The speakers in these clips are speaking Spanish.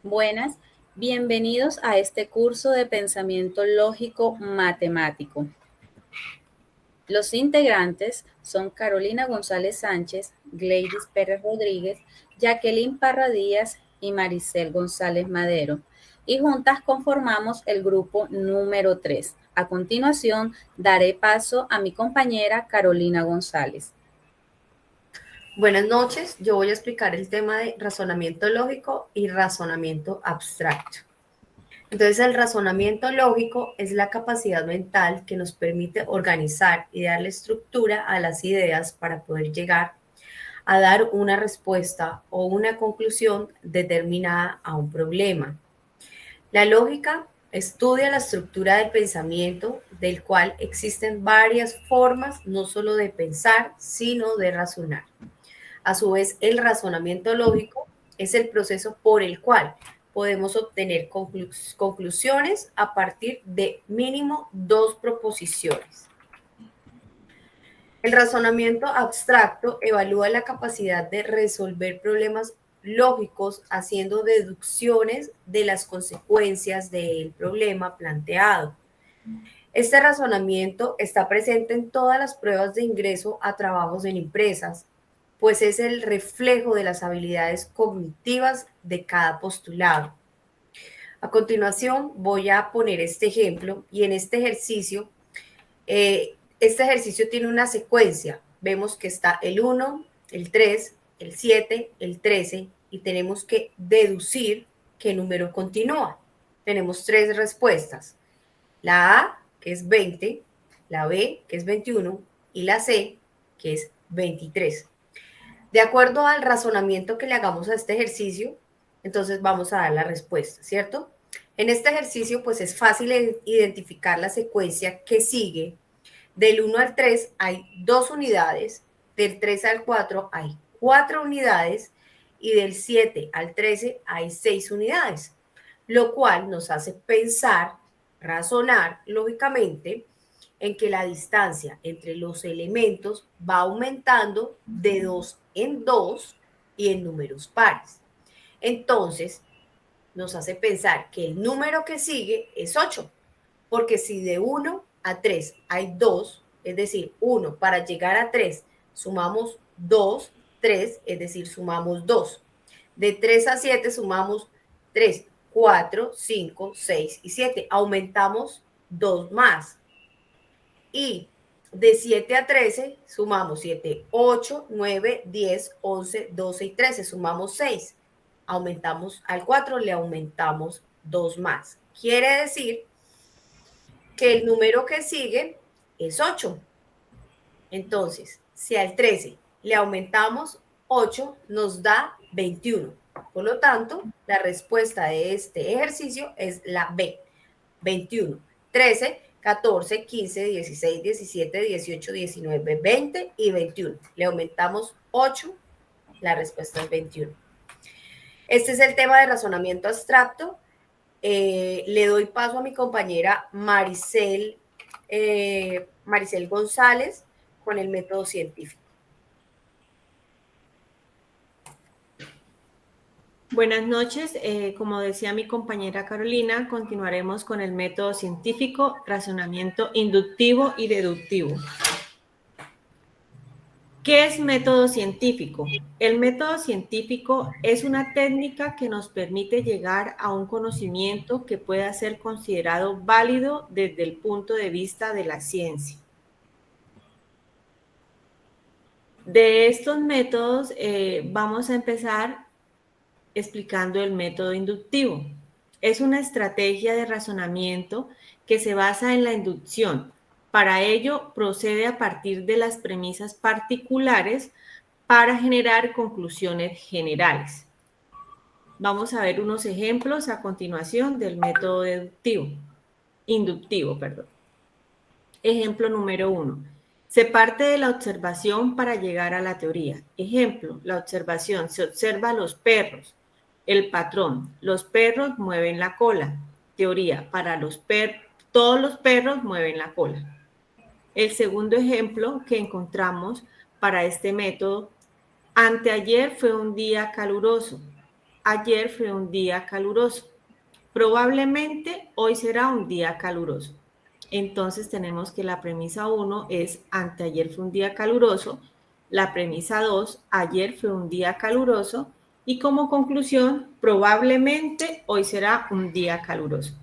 Buenas, bienvenidos a este curso de pensamiento lógico matemático. Los integrantes son Carolina González Sánchez, Gleidis Pérez Rodríguez, Jacqueline Parra Díaz y Maricel González Madero. Y juntas conformamos el grupo número 3. A continuación, daré paso a mi compañera Carolina González. Buenas noches, yo voy a explicar el tema de razonamiento lógico y razonamiento abstracto. Entonces, el razonamiento lógico es la capacidad mental que nos permite organizar y darle estructura a las ideas para poder llegar a dar una respuesta o una conclusión determinada a un problema. La lógica estudia la estructura del pensamiento, del cual existen varias formas no solo de pensar, sino de razonar. A su vez, el razonamiento lógico es el proceso por el cual podemos obtener conclusiones a partir de mínimo dos proposiciones. El razonamiento abstracto evalúa la capacidad de resolver problemas lógicos haciendo deducciones de las consecuencias del problema planteado. Este razonamiento está presente en todas las pruebas de ingreso a trabajos en empresas, pues es el reflejo de las habilidades cognitivas de cada postulado. A continuación voy a poner este ejemplo y en este ejercicio tiene una secuencia. Vemos que está el 1, el 3, el 7, el 13 y tenemos que deducir qué número continúa. Tenemos tres respuestas. La A, que es 20, la B, que es 21 y la C, que es 23. De acuerdo al razonamiento que le hagamos a este ejercicio, entonces vamos a dar la respuesta, ¿cierto? En este ejercicio, pues es fácil identificar la secuencia que sigue. Del 1 al 3 hay 2 unidades, del 3 al 4 hay 4 unidades y del 7 al 13 hay 6 unidades, lo cual nos hace pensar, razonar lógicamente en que la distancia entre los elementos va aumentando de 2 en 2 y en números pares. Entonces, nos hace pensar que el número que sigue es 8, porque si de 1 a 3 hay 2, es decir, 1 para llegar a 3 sumamos 2, 3, es decir, sumamos 2. De 3 a 7 sumamos 3, 4, 5, 6 y 7. Aumentamos 2 más. Y de 7 a 13 sumamos 7, 8, 9, 10, 11, 12 y 13. Sumamos 6. Aumentamos al 4, le aumentamos 2 más. Quiere decir que el número que sigue es 8. Entonces, si al 13 le aumentamos 8, nos da 21. Por lo tanto, la respuesta de este ejercicio es la B, 21. 13, 14, 15, 16, 17, 18, 19, 20 y 21. Le aumentamos 8, la respuesta es 21. Este es el tema de razonamiento abstracto. Le doy paso a mi compañera Maricel González con el método científico. Buenas noches. Como decía mi compañera Carolina, continuaremos con el método científico, razonamiento inductivo y deductivo. ¿Qué es método científico? El método científico es una técnica que nos permite llegar a un conocimiento que pueda ser considerado válido desde el punto de vista de la ciencia. De estos métodos vamos a empezar explicando el método inductivo. Es una estrategia de razonamiento que se basa en la inducción. Para ello, procede a partir de las premisas particulares para generar conclusiones generales. Vamos a ver unos ejemplos a continuación del método inductivo. Ejemplo número 1. Se parte de la observación para llegar a la teoría. Ejemplo, la observación. Se observa a los perros. El patrón. Los perros mueven la cola. Teoría. Todos los perros mueven la cola. El segundo ejemplo que encontramos para este método. Anteayer fue un día caluroso. ayer fue un día caluroso. Probablemente hoy será un día caluroso. Entonces tenemos que la premisa 1 es anteayer fue un día caluroso, la premisa 2, ayer fue un día caluroso y como conclusión, probablemente hoy será un día caluroso.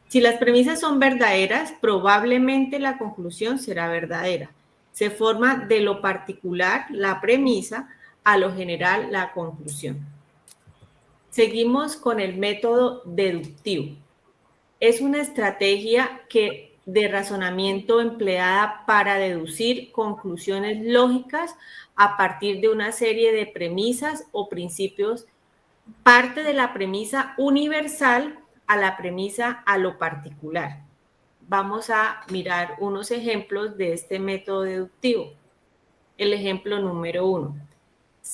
Si las premisas son verdaderas, probablemente la conclusión será verdadera. Se forma de lo particular la premisa, a lo general la conclusión. Seguimos con el método deductivo. Es una estrategia de razonamiento empleada para deducir conclusiones lógicas a partir de una serie de premisas o principios. Parte de la premisa universal a la premisa a lo particular. Vamos a mirar unos ejemplos de este método deductivo. El ejemplo número 1.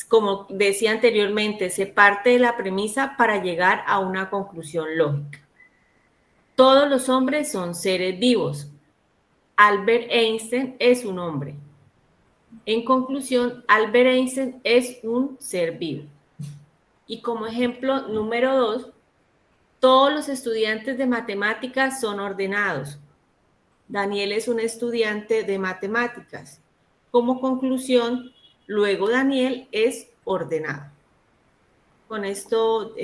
Como decía anteriormente, se parte de la premisa para llegar a una conclusión lógica. Todos los hombres son seres vivos. Albert Einstein es un hombre. En conclusión, Albert Einstein es un ser vivo. Y como ejemplo número 2, todos los estudiantes de matemáticas son ordenados. Daniel es un estudiante de matemáticas. Como conclusión, luego Daniel es ordenado. Con esto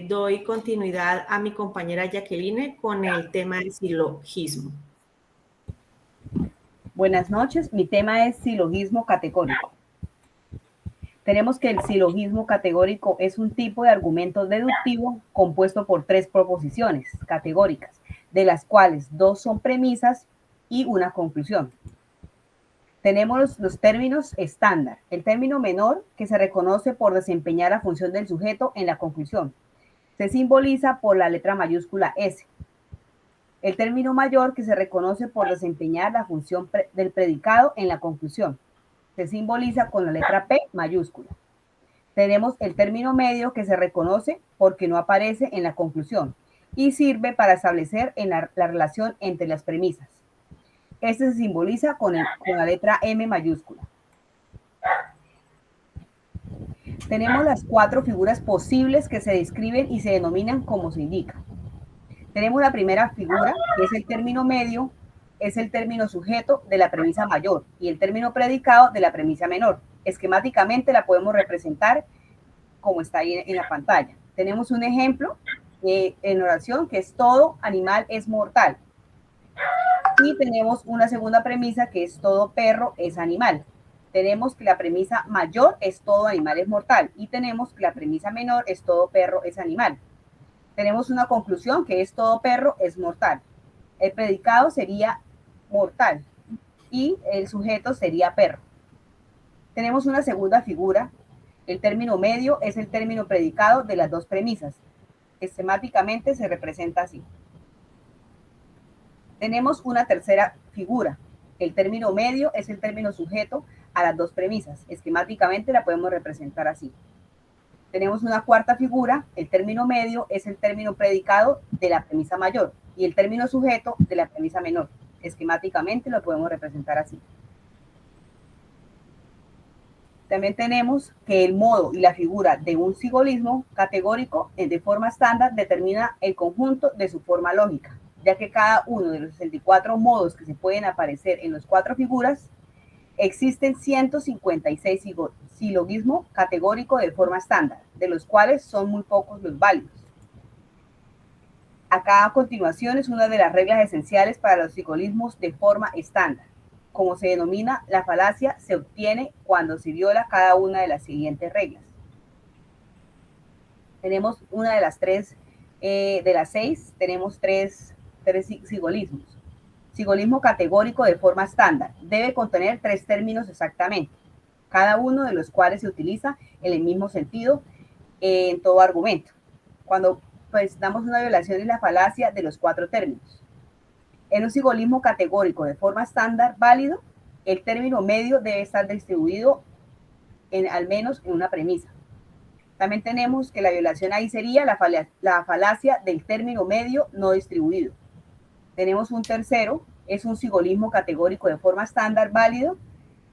doy continuidad a mi compañera Jacqueline con el tema del silogismo. Buenas noches, mi tema es silogismo categórico. Tenemos que el silogismo categórico es un tipo de argumento deductivo compuesto por 3 proposiciones categóricas, de las cuales 2 son premisas y una conclusión. Tenemos los términos estándar, el término menor que se reconoce por desempeñar la función del sujeto en la conclusión. Se simboliza por la letra mayúscula S. El término mayor que se reconoce por desempeñar la función del predicado en la conclusión. Se simboliza con la letra P mayúscula. Tenemos el término medio que se reconoce porque no aparece en la conclusión y sirve para establecer la relación entre las premisas. Este se simboliza con la letra M mayúscula. Tenemos las 4 figuras posibles que se describen y se denominan como se indica. Tenemos la primera figura, que es el término medio, es el término sujeto de la premisa mayor y el término predicado de la premisa menor. Esquemáticamente la podemos representar como está ahí en la pantalla. Tenemos un ejemplo en oración que es todo animal es mortal. Y tenemos una segunda premisa que es todo perro es animal. Tenemos que la premisa mayor es todo animal es mortal y tenemos que la premisa menor es todo perro es animal. Tenemos una conclusión que es todo perro es mortal. El predicado sería mortal y el sujeto sería perro. Tenemos una segunda figura. El término medio es el término predicado de las 2 premisas. Esquemáticamente se representa así. Tenemos una tercera figura. El término medio es el término sujeto a las 2 premisas. Esquemáticamente la podemos representar así. Tenemos una cuarta figura. El término medio es el término predicado de la premisa mayor y el término sujeto de la premisa menor. Esquemáticamente lo podemos representar así. También tenemos que el modo y la figura de un silogismo categórico de forma estándar determina el conjunto de su forma lógica, ya que cada uno de los 64 modos que se pueden aparecer en las 4 figuras, existen 156 silogismos categóricos de forma estándar, de los cuales son muy pocos los válidos. Acá a continuación es una de las reglas esenciales para los silogismos de forma estándar. Como se denomina, la falacia se obtiene cuando se viola cada una de las siguientes reglas. Tenemos una de las 3, de las 6, tenemos tres silogismos. Silogismo categórico de forma estándar debe contener 3 términos exactamente, cada uno de los cuales se utiliza en el mismo sentido en todo argumento. Cuando pues damos una violación es la falacia de los 4 términos. En un silogismo categórico de forma estándar válido, el término medio debe estar distribuido al menos en una premisa. También tenemos que la violación ahí sería la falacia del término medio no distribuido. Tenemos un tercero, es un silogismo categórico de forma estándar válido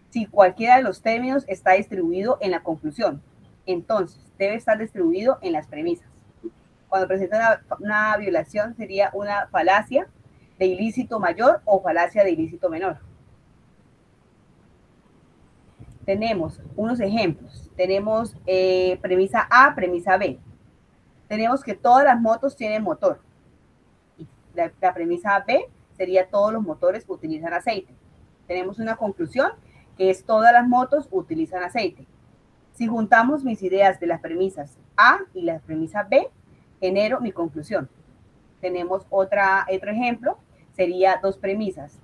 si cualquiera de los términos está distribuido en la conclusión. entonces debe estar distribuido en las premisas. Cuando presenta una violación sería una falacia de ilícito mayor o falacia de ilícito menor. Tenemos unos ejemplos. Tenemos premisa A, premisa B. Tenemos que todas las motos tienen motor. La premisa B sería todos los motores utilizan aceite. Tenemos una conclusión que es todas las motos utilizan aceite. Si juntamos mis ideas de las premisas A y la premisa B, genero mi conclusión. Tenemos otro ejemplo, sería dos premisas,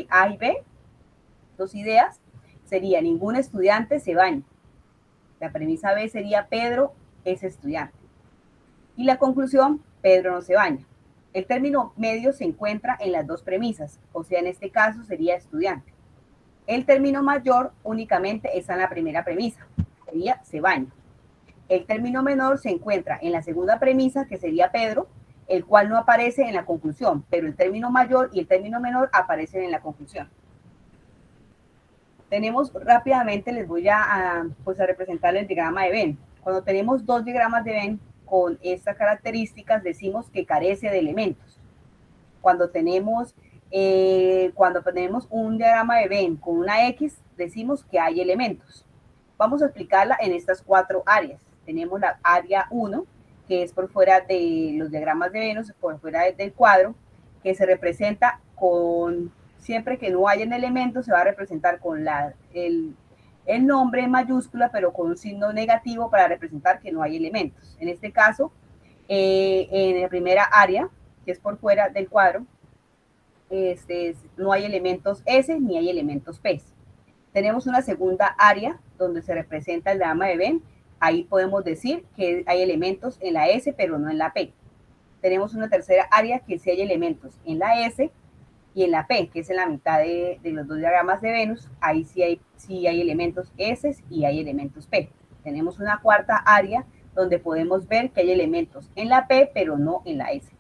A y B, dos ideas, sería ningún estudiante se baña. La premisa B sería Pedro es estudiante. Y la conclusión, Pedro no se baña. El término medio se encuentra en las dos premisas, o sea, en este caso sería estudiante. El término mayor únicamente está en la primera premisa, sería se baña. El término menor se encuentra en la segunda premisa, que sería Pedro, el cual no aparece en la conclusión, pero el término mayor y el término menor aparecen en la conclusión. Tenemos rápidamente, les voy a representar el diagrama de Venn. Cuando tenemos dos diagramas de Venn con estas características, decimos que carece de elementos. Cuando tenemos un diagrama de Venn con una X, decimos que hay elementos. Vamos a explicarla en estas cuatro áreas. Tenemos la área 1, que es por fuera de los diagramas de Venn, por fuera del cuadro, que se representa con, siempre que no hayan elementos, se va a representar con el nombre en mayúscula, pero con un signo negativo para representar que no hay elementos. En este caso, en la primera área, que es por fuera del cuadro, no hay elementos S ni hay elementos P. Tenemos una segunda área donde se representa el diagrama de Venn. Ahí podemos decir que hay elementos en la S, pero no en la P. Tenemos una tercera área que sí hay elementos en la S y en la P, que es en la mitad de los dos diagramas de Venus. Ahí sí hay elementos S y hay elementos P. Tenemos una cuarta área donde podemos ver que hay elementos en la P, pero no en la S.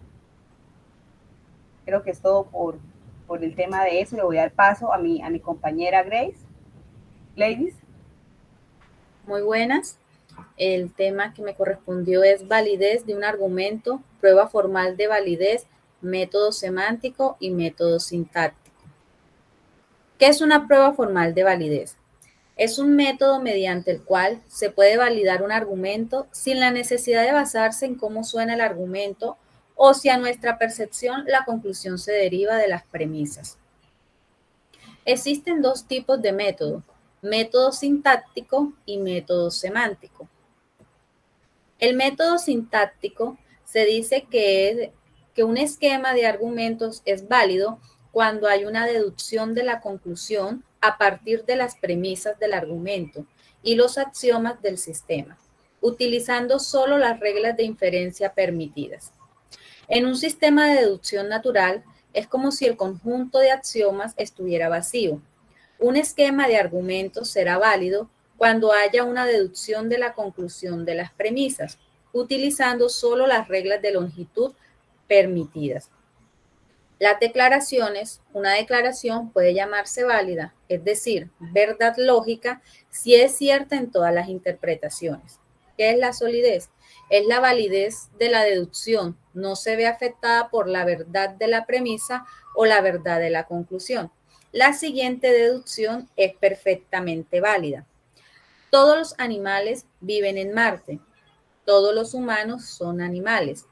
Creo que es todo por el tema de eso. Le voy a dar paso a mi compañera Grace. Ladies. Muy buenas. El tema que me correspondió es validez de un argumento, prueba formal de validez, método semántico y método sintáctico. ¿Qué es una prueba formal de validez? Es un método mediante el cual se puede validar un argumento sin la necesidad de basarse en cómo suena el argumento o si a nuestra percepción la conclusión se deriva de las premisas. Existen dos tipos de método, método sintáctico y método semántico. El método sintáctico se dice que un esquema de argumentos es válido cuando hay una deducción de la conclusión a partir de las premisas del argumento y los axiomas del sistema, utilizando solo las reglas de inferencia permitidas. En un sistema de deducción natural, es como si el conjunto de axiomas estuviera vacío. Un esquema de argumentos será válido cuando haya una deducción de la conclusión de las premisas, utilizando solo las reglas de longitud permitidas. Las declaraciones, una declaración puede llamarse válida, es decir, verdad lógica, si es cierta en todas las interpretaciones. ¿Qué es la solidez? Es la validez de la deducción, no se ve afectada por la verdad de la premisa o la verdad de la conclusión. La siguiente deducción es perfectamente válida. Todos los animales viven en Marte. Todos los humanos son animales.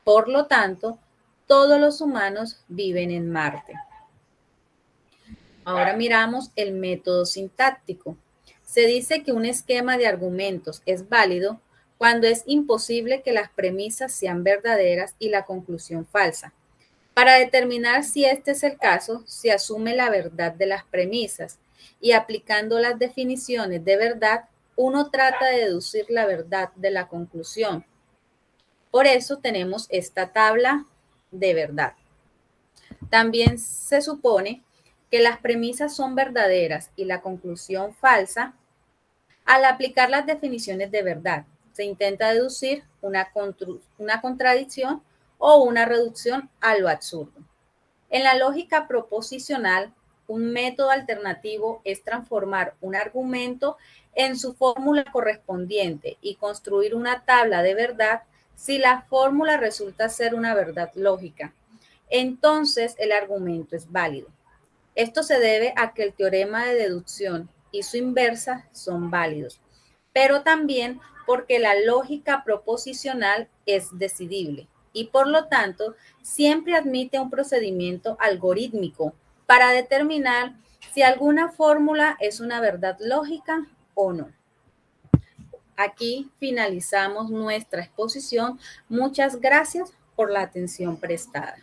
Por lo tanto, todos los humanos viven en Marte. Ahora miramos el método sintáctico. Se dice que un esquema de argumentos es válido cuando es imposible que las premisas sean verdaderas y la conclusión falsa. Para determinar si este es el caso, se asume la verdad de las premisas y aplicando las definiciones de verdad, uno trata de deducir la verdad de la conclusión. Por eso tenemos esta tabla de verdad. También se supone que las premisas son verdaderas y la conclusión falsa. Al aplicar las definiciones de verdad, se intenta deducir una contradicción o una reducción a lo absurdo. En la lógica proposicional, un método alternativo es transformar un argumento en su fórmula correspondiente y construir una tabla de verdad si la fórmula resulta ser una verdad lógica. Entonces el argumento es válido. Esto se debe a que el teorema de deducción y su inversa son válidos, pero también porque la lógica proposicional es decidible y por lo tanto siempre admite un procedimiento algorítmico para determinar si alguna fórmula es una verdad lógica o no. Aquí finalizamos nuestra exposición. Muchas gracias por la atención prestada.